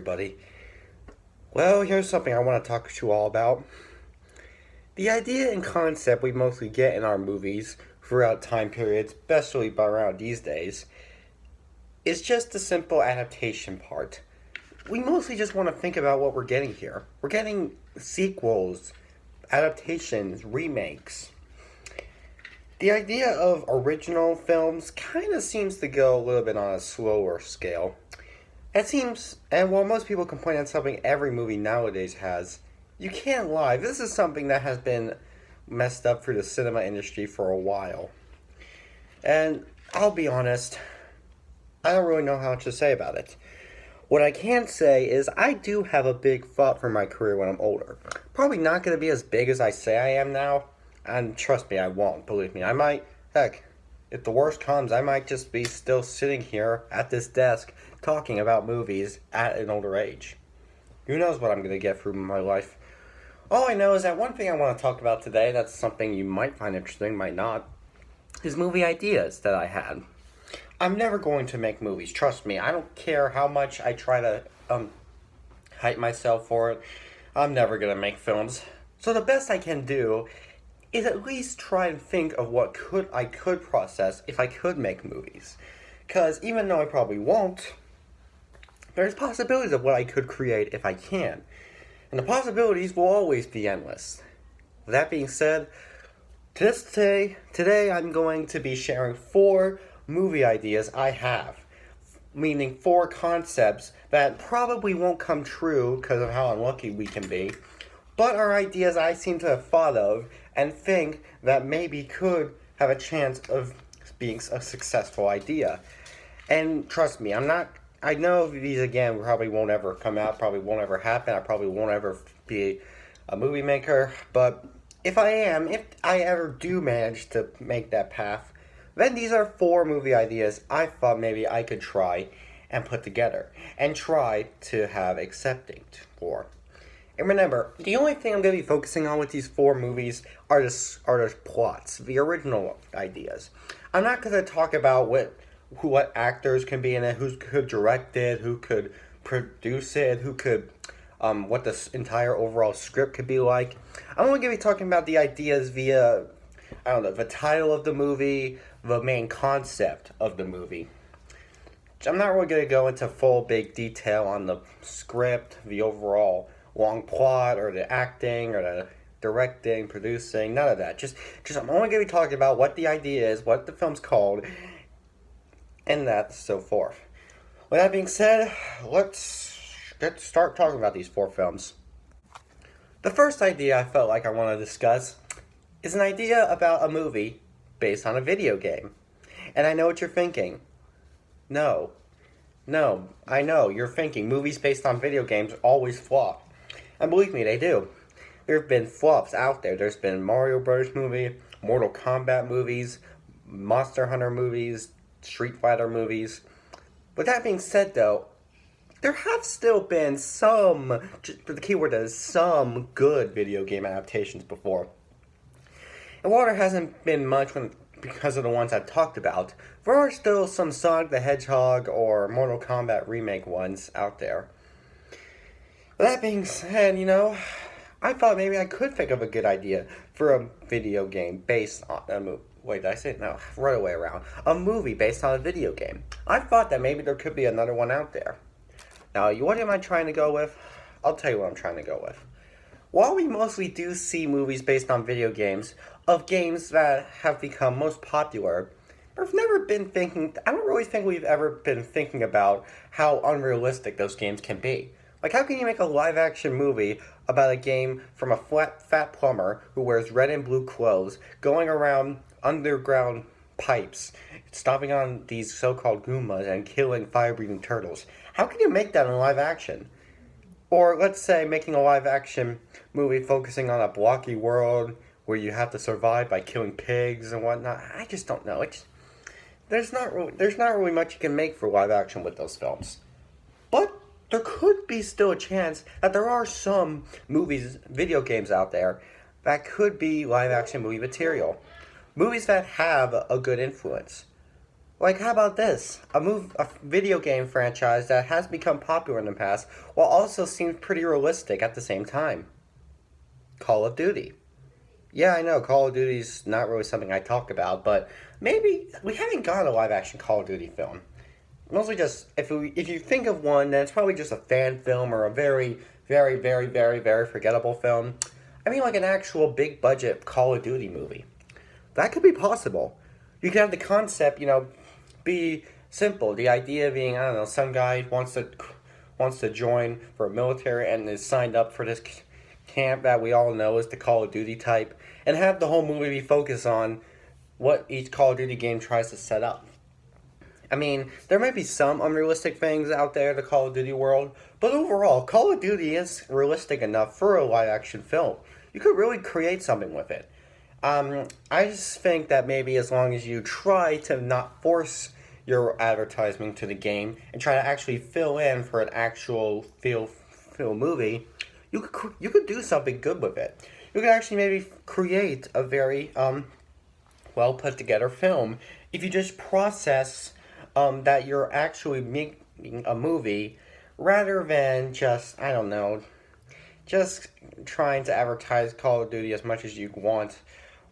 everybody. Well, here's something I want to talk to you all about. The idea and concept we mostly get in our movies throughout time periods, especially around these days, is just the simple adaptation part. We mostly just want to think about what we're getting here. We're getting sequels, adaptations, remakes. The idea of original films kind of seems to go a little bit on a slower scale. It seems, and while most people complain on something every movie nowadays has, you can't lie. This is something that has been messed up through the cinema industry for a while. And I'll be honest, I don't really know how much to say about it. What I can say is I do have a big thought for my career when I'm older. Probably not going to be as big as I say I am now, and trust me, I won't. Believe me, I might, heck, if the worst comes, I might just be still sitting here at this desk talking about movies at an older age. Who knows what I'm going to get through my life. All I know is that one thing I want to talk about today, that's something you might find interesting, might not, is movie ideas that I had. I'm never going to make movies, trust me. I don't care how much I try to hype myself for it. I'm never going to make films. So the best I can do is at least try and think of what I could process if I could make movies. Because even though I probably won't, there's possibilities of what I could create if I can. And the possibilities will always be endless. That being said, today I'm going to be sharing 4 movie ideas I have. Meaning 4 concepts that probably won't come true because of how unlucky we can be, but are ideas I seem to have thought of and think that maybe could have a chance of being a successful idea. And trust me, I know these again probably won't ever come out, probably won't ever happen, I probably won't ever be a movie maker, but if I ever do manage to make that path, then these are 4 movie ideas I thought maybe I could try and put together and try to have accepting for. And remember, the only thing I'm going to be focusing on with these 4 movies are the plots, the original ideas. I'm not going to talk about what actors can be in it, who could direct it, who could produce it, what the entire overall script could be like. I'm only going to be talking about the ideas via, the title of the movie, the main concept of the movie. I'm not really going to go into full big detail on the script, the overall long plot, or the acting, or the directing, producing, none of that. Just I'm only going to be talking about what the idea is, what the film's called, and that so forth. With that being said, let's start talking about these 4 films. The first idea I felt like I want to discuss is an idea about a movie based on a video game. And I know what you're thinking. No, I know, you're thinking movies based on video games always flop. And believe me, they do. There have been flops out there. There's been Mario Bros. Movie, Mortal Kombat movies, Monster Hunter movies, Street Fighter movies. With that being said, though, there have still been the keyword is some good video game adaptations before. And while there hasn't been much because of the ones I've talked about, there are still some Sonic the Hedgehog or Mortal Kombat remake ones out there. With that being said, I thought maybe I could think of a good idea for a video game based on a movie. Wait, did I say it? No, right away around. A movie based on a video game. I thought that maybe there could be another one out there. Now, what am I trying to go with? I'll tell you what I'm trying to go with. While we mostly do see movies based on video games, of games that have become most popular, I don't really think we've ever been thinking about how unrealistic those games can be. Like, how can you make a live-action movie about a game from a fat plumber who wears red and blue clothes, going around underground pipes, stomping on these so-called Goombas and killing fire-breathing turtles? How can you make that in live action? Or, let's say, making a live-action movie focusing on a blocky world where you have to survive by killing pigs and whatnot. I just don't know. There's not really much you can make for live action with those films. But there could be still a chance that there are some video games out there that could be live action movie material. Movies that have a good influence. Like, how about this? A video game franchise that has become popular in the past, while also seems pretty realistic at the same time. Call of Duty. Yeah, I know Call of Duty's not really something I talk about, but maybe we haven't got a live action Call of Duty film. Mostly just if you think of one, then it's probably just a fan film or a very very very very very forgettable film. I mean, like an actual big budget Call of Duty movie. That could be possible. You could have the concept, be simple. The idea being, I don't know, some guy wants to join for a military and is signed up for this camp that we all know is the Call of Duty type, and have the whole movie be focused on what each Call of Duty game tries to set up. I mean, there might be some unrealistic things out there in the Call of Duty world, but overall, Call of Duty is realistic enough for a live action film. You could really create something with it. I just think that maybe as long as you try to not force your advertising to the game and try to actually fill in for an actual film movie, you could do something good with it. You could actually maybe create a very well put together film if you just process that you're actually making a movie rather than just, I don't know, just trying to advertise Call of Duty as much as you want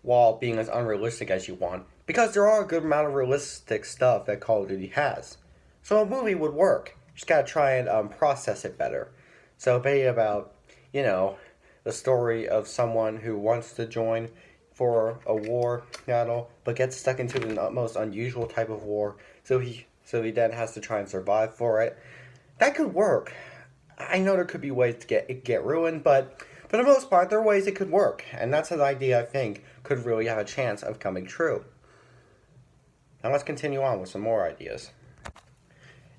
while being as unrealistic as you want. Because there are a good amount of realistic stuff that Call of Duty has. So a movie would work. You just gotta try and process it better. So maybe about, you know, the story of someone who wants to join for a war battle, but gets stuck into the most unusual type of war. So he then has to try and survive for it. That could work. I know there could be ways to get ruined, but for the most part, there are ways it could work, and that's an idea I think could really have a chance of coming true. Now let's continue on with some more ideas.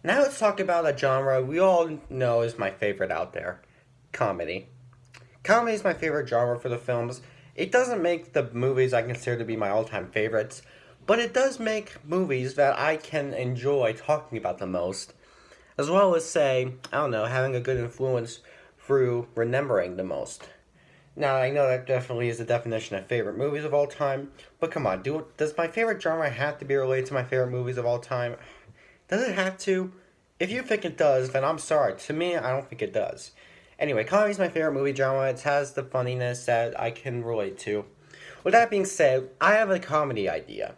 Now let's talk about a genre we all know is my favorite out there: comedy. Comedy is my favorite genre for the films. It doesn't make the movies I consider to be my all-time favorites, but it does make movies that I can enjoy talking about the most, as well as, say, I don't know, having a good influence through remembering the most. Now, I know that definitely is the definition of favorite movies of all time, but come on, does my favorite genre have to be related to my favorite movies of all time? Does it have to? If you think it does, then I'm sorry. To me, I don't think it does. Anyway, comedy is my favorite movie genre. It has the funniness that I can relate to. With that being said, I have a comedy idea.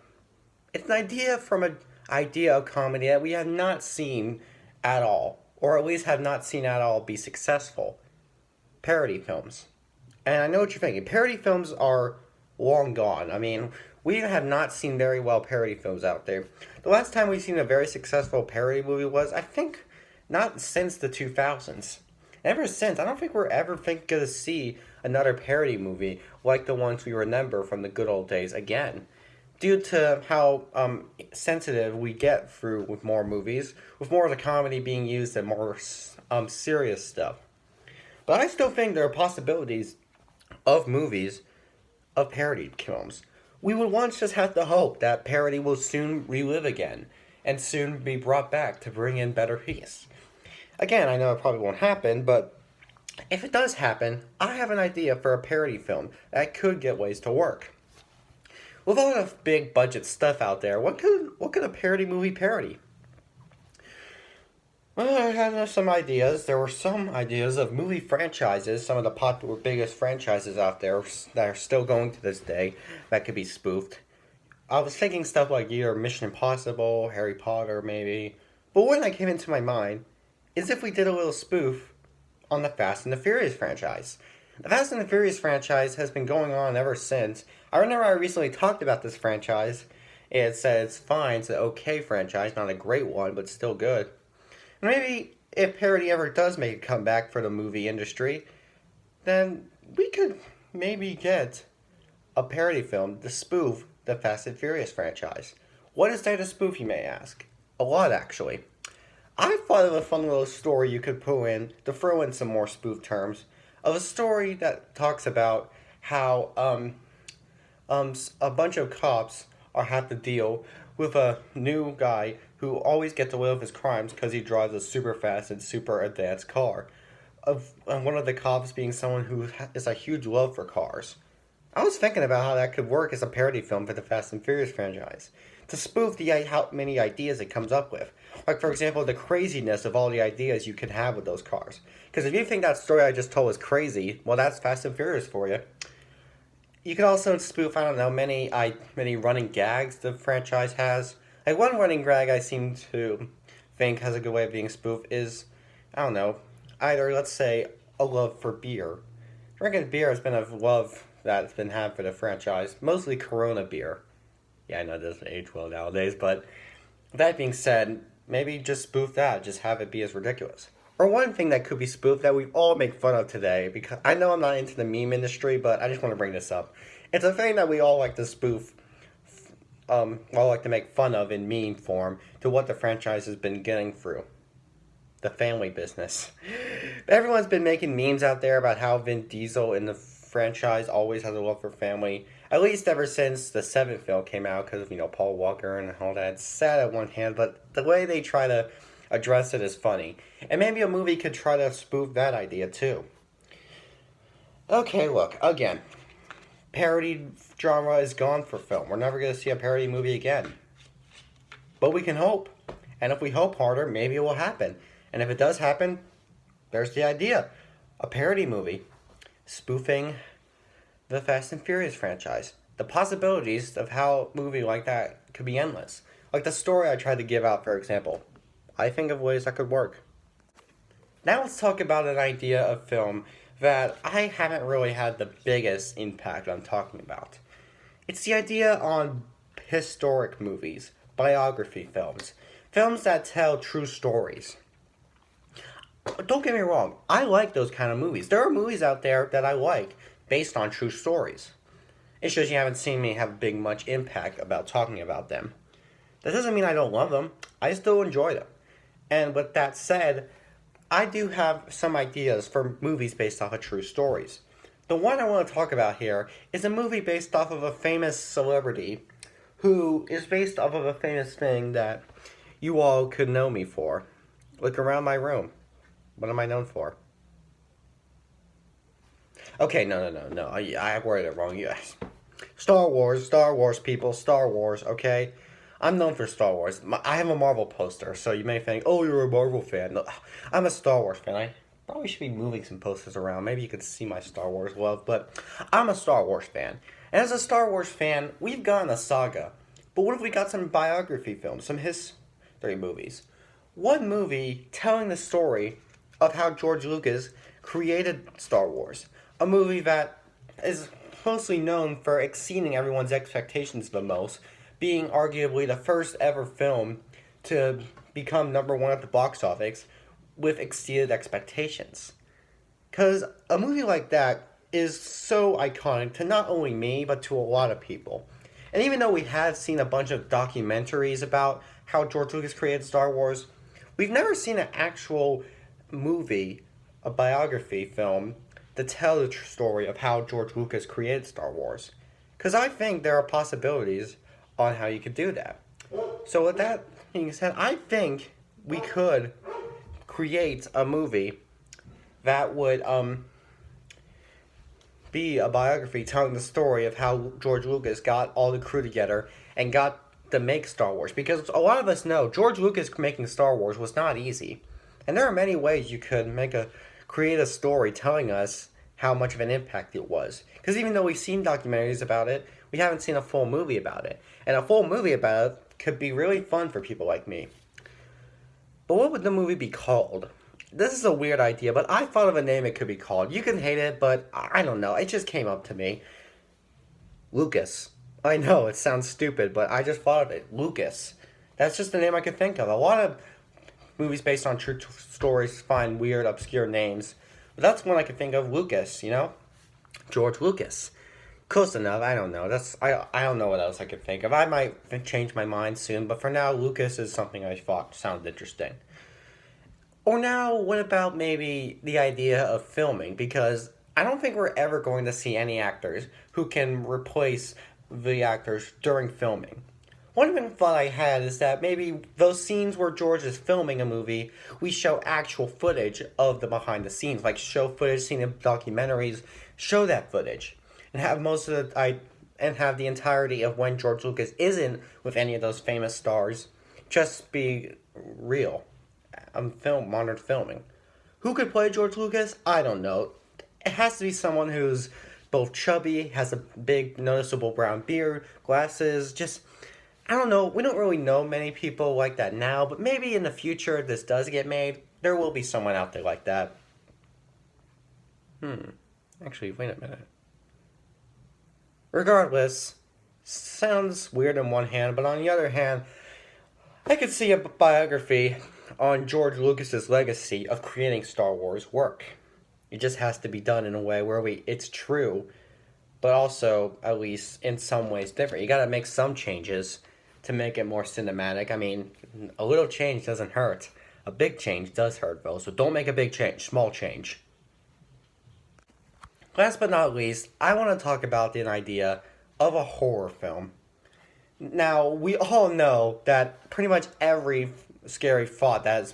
It's an idea from an idea of comedy that we have not seen at all, or at least have not seen at all be successful. Parody films. And I know what you're thinking. Parody films are long gone. I mean, we have not seen very well parody films out there. The last time we've seen a very successful parody movie was, I think, not since the 2000s. Ever since, I don't think we're ever going to see another parody movie like the ones we remember from the good old days again, due to how sensitive we get through with more movies, with more of the comedy being used than more serious stuff. But I still think there are possibilities of movies of parodied films. We would once just have to hope that parody will soon relive again and soon be brought back to bring in better peace. Again, I know it probably won't happen, but if it does happen, I have an idea for a parody film that could get ways to work. With all the big budget stuff out there, what could a parody movie parody? Well, I had some ideas. There were some ideas of movie franchises, some of the popular biggest franchises out there that are still going to this day that could be spoofed. I was thinking stuff like either Mission Impossible, Harry Potter, maybe. But one that came into my mind is if we did a little spoof on the Fast and the Furious franchise. The Fast and the Furious franchise has been going on ever since. I remember I recently talked about this franchise. It said it's fine, it's an okay franchise, not a great one, but still good. And maybe if parody ever does make a comeback for the movie industry, then we could maybe get a parody film to spoof the Fast and Furious franchise. What is there to spoof, you may ask? A lot, actually. I thought of a fun little story you could put in to throw in some more spoof terms, of a story that talks about how a bunch of cops have to deal with a new guy who always gets away with his crimes because he drives a super fast and super advanced car. And one of the cops being someone who is a huge love for cars. I was thinking about how that could work as a parody film for the Fast and Furious franchise. To spoof how many ideas it comes up with. Like, for example, the craziness of all the ideas you can have with those cars. Because if you think that story I just told was crazy, well, that's Fast and Furious for you. You can also spoof, I don't know, many running gags the franchise has. Like, one running gag I seem to think has a good way of being spoofed is, I don't know, either, let's say, a love for beer. Drinking beer has been a love that's been had for the franchise, mostly Corona beer. Yeah, I know it doesn't age well nowadays, but that being said, maybe just spoof that, just have it be as ridiculous. Or one thing that could be spoofed that we all make fun of today, because I know I'm not into the meme industry, but I just want to bring this up. It's a thing that we all like to spoof, all like to make fun of in meme form to what the franchise has been getting through. The family business. Everyone's been making memes out there about how Vin Diesel in the franchise always has a love for family. At least ever since the 7th film came out, because of, Paul Walker and all that. It's sad at one hand, but the way they try to address it is funny. And maybe a movie could try to spoof that idea too. Okay, look, again, parody genre is gone for film. We're never going to see a parody movie again. But we can hope. And if we hope harder, maybe it will happen. And if it does happen, there's the idea. A parody movie spoofing the Fast and Furious franchise. The possibilities of how a movie like that could be endless. Like the story I tried to give out, for example. I think of ways that could work. Now let's talk about an idea of film that I haven't really had the biggest impact on talking about. It's the idea on historic movies, biography films, films that tell true stories. Don't get me wrong, I like those kind of movies. There are movies out there that I like based on true stories. It's just you haven't seen me have much impact about talking about them. That doesn't mean I don't love them. I still enjoy them. And with that said, I do have some ideas for movies based off of true stories. The one I want to talk about here is a movie based off of a famous celebrity who is based off of a famous thing that you all could know me for. Look around my room. What am I known for? Okay, no. I worded it wrong. Yes. Star Wars, people. Star Wars, okay? I'm known for Star Wars. I have a Marvel poster, so you may think, oh, you're a Marvel fan. No, I'm a Star Wars fan. I probably should be moving some posters around. Maybe you could see my Star Wars love, but I'm a Star Wars fan. And as a Star Wars fan, we've gotten a saga. But what if we got some biography films, some history movies? One movie telling the story of how George Lucas created Star Wars. A movie that is mostly known for exceeding everyone's expectations the most, being arguably the first ever film to become #1 at the box office with exceeded expectations. Because a movie like that is so iconic to not only me, but to a lot of people. And even though we have seen a bunch of documentaries about how George Lucas created Star Wars, we've never seen an actual movie, a biography film, to tell the story of how George Lucas created Star Wars. Because I think there are possibilities on how you could do that. So with that being said, I think we could create a movie that would be a biography telling the story of how George Lucas got all the crew together and got to make Star Wars. Because a lot of us know George Lucas making Star Wars was not easy. And there are many ways you could create a story telling us how much of an impact it was. Because even though we've seen documentaries about it, we haven't seen a full movie about it. And a full movie about it could be really fun for people like me. But what would the movie be called? This is a weird idea, but I thought of a name it could be called. You can hate it, but I don't know. It just came up to me. Lucas. I know, it sounds stupid, but I just thought of it. Lucas. That's just the name I could think of. A lot of movies based on true stories find weird, obscure names. But that's one I could think of. Lucas, George Lucas. Close enough. I don't know. I don't know what else I could think of. I might change my mind soon, but for now, Lucas is something I thought sounded interesting. Or now, what about maybe the idea of filming? Because I don't think we're ever going to see any actors who can replace the actors during filming. One thought I had is that maybe those scenes where George is filming a movie, we show actual footage of the behind the scenes, like show footage seen in documentaries, show that footage. and have most of the and have the entirety of when George Lucas isn't with any of those famous stars just be real. Modern filming. Who could play George Lucas? I don't know. It has to be someone who's both chubby, has a big noticeable brown beard, glasses, just I don't know. We don't really know many people like that now, but maybe in the future this does get made. There will be someone out there like that. Actually, wait a minute. Regardless, sounds weird on one hand, but on the other hand, I could see a biography on George Lucas's legacy of creating Star Wars work. It just has to be done in a way where it's true, but also, at least in some ways, different. You gotta make some changes to make it more cinematic. I mean, a little change doesn't hurt. A big change does hurt, though, so don't make a big change, small change. Last but not least, I want to talk about the idea of a horror film. Now, we all know that pretty much every scary thought that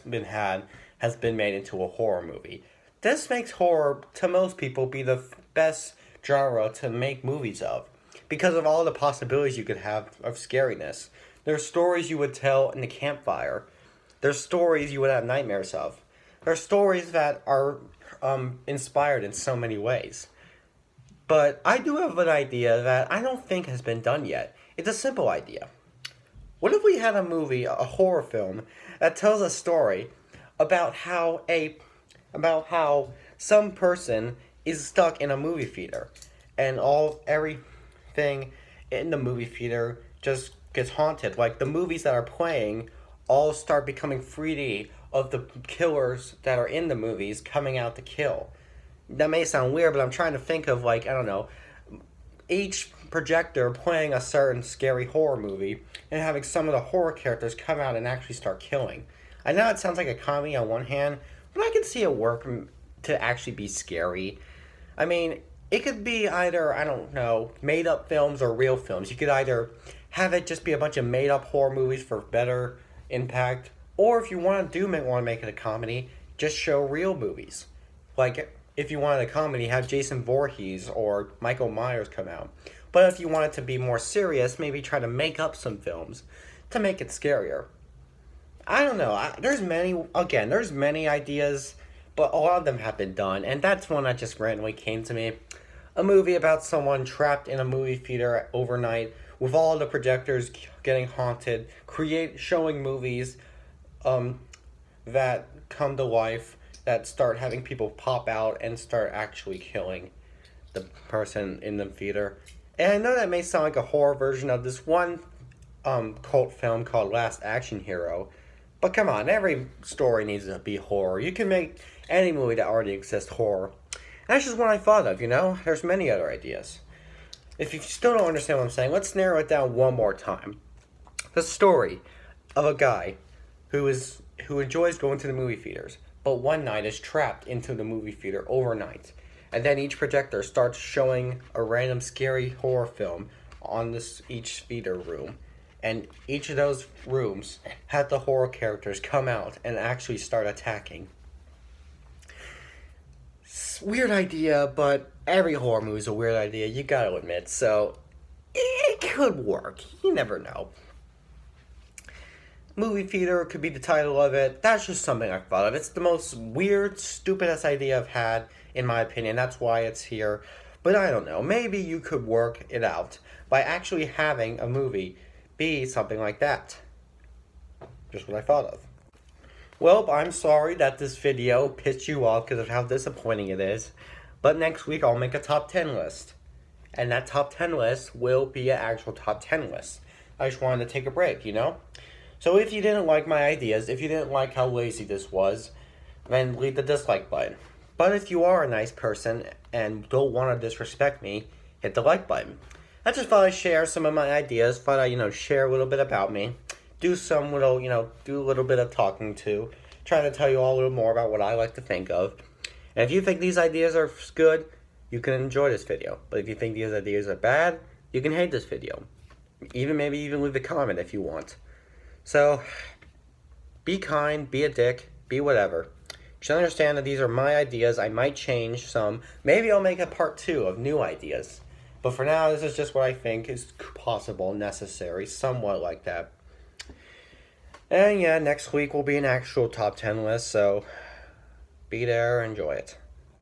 has been made into a horror movie. This makes horror, to most people, be the best genre to make movies of because of all the possibilities you could have of scariness. There's stories you would tell in the campfire. There's stories you would have nightmares of. There's stories that are inspired in so many ways. But I do have an idea that I don't think has been done yet. It's a simple idea. What if we had a movie, a horror film, that tells a story about how some person is stuck in a movie theater, and everything in the movie theater just gets haunted. Like the movies that are playing all start becoming 3D of the killers that are in the movies coming out to kill. That may sound weird, but I'm trying to think of I don't know, each projector playing a certain scary horror movie and having some of the horror characters come out and actually start killing. I know it sounds like a comedy on one hand, but I can see it work to actually be scary. I mean, it could be either, I don't know, made up films or real films. You could either have it just be a bunch of made up horror movies for better impact, or if you want to make it a comedy, just show real movies. Like, if you wanted a comedy, have Jason Voorhees or Michael Myers come out. But if you want it to be more serious, maybe try to make up some films to make it scarier. I don't know. There's many ideas, but a lot of them have been done, and that's one that just randomly came to me. A movie about someone trapped in a movie theater overnight with all the projectors getting haunted, showing movies that come to life, that start having people pop out and start actually killing the person in the theater. And I know that may sound like a horror version of this one cult film called Last Action Hero, but come on, every story needs to be horror. You can make any movie that already exists horror. And that's just one I thought of, There's many other ideas. If you still don't understand what I'm saying, let's narrow it down one more time. The story of a guy who enjoys going to the movie theaters, but one night is trapped into the movie theater overnight. And then each projector starts showing a random scary horror film on each theater room. And each of those rooms have the horror characters come out and actually start attacking. Weird idea, but every horror movie is a weird idea, you gotta admit. So, it could work. You never know. Movie theater could be the title of it. That's just something I thought of. It's the most weird, stupidest idea I've had, in my opinion. That's why it's here. But I don't know. Maybe you could work it out by actually having a movie be something like that. Just what I thought of. Well, I'm sorry that this video pissed you off because of how disappointing it is. But next week I'll make a top 10 list. And that top 10 list will be an actual top 10 list. I just wanted to take a break, So if you didn't like my ideas, if you didn't like how lazy this was, then leave the dislike button. But if you are a nice person and don't want to disrespect me, hit the like button. I just thought I'd share some of my ideas, thought I'd, share a little bit about me, do a little bit of talking too, trying to tell you all a little more about what I like to think of. And if you think these ideas are good, you can enjoy this video. But if you think these ideas are bad, you can hate this video. Maybe even leave a comment if you want. So, be kind, be a dick, be whatever. Just understand that these are my ideas. I might change some. Maybe I'll make a part 2 of new ideas. But for now, this is just what I think is possible, necessary, somewhat like that. And yeah, next week will be an actual top 10 list, so be there, enjoy it.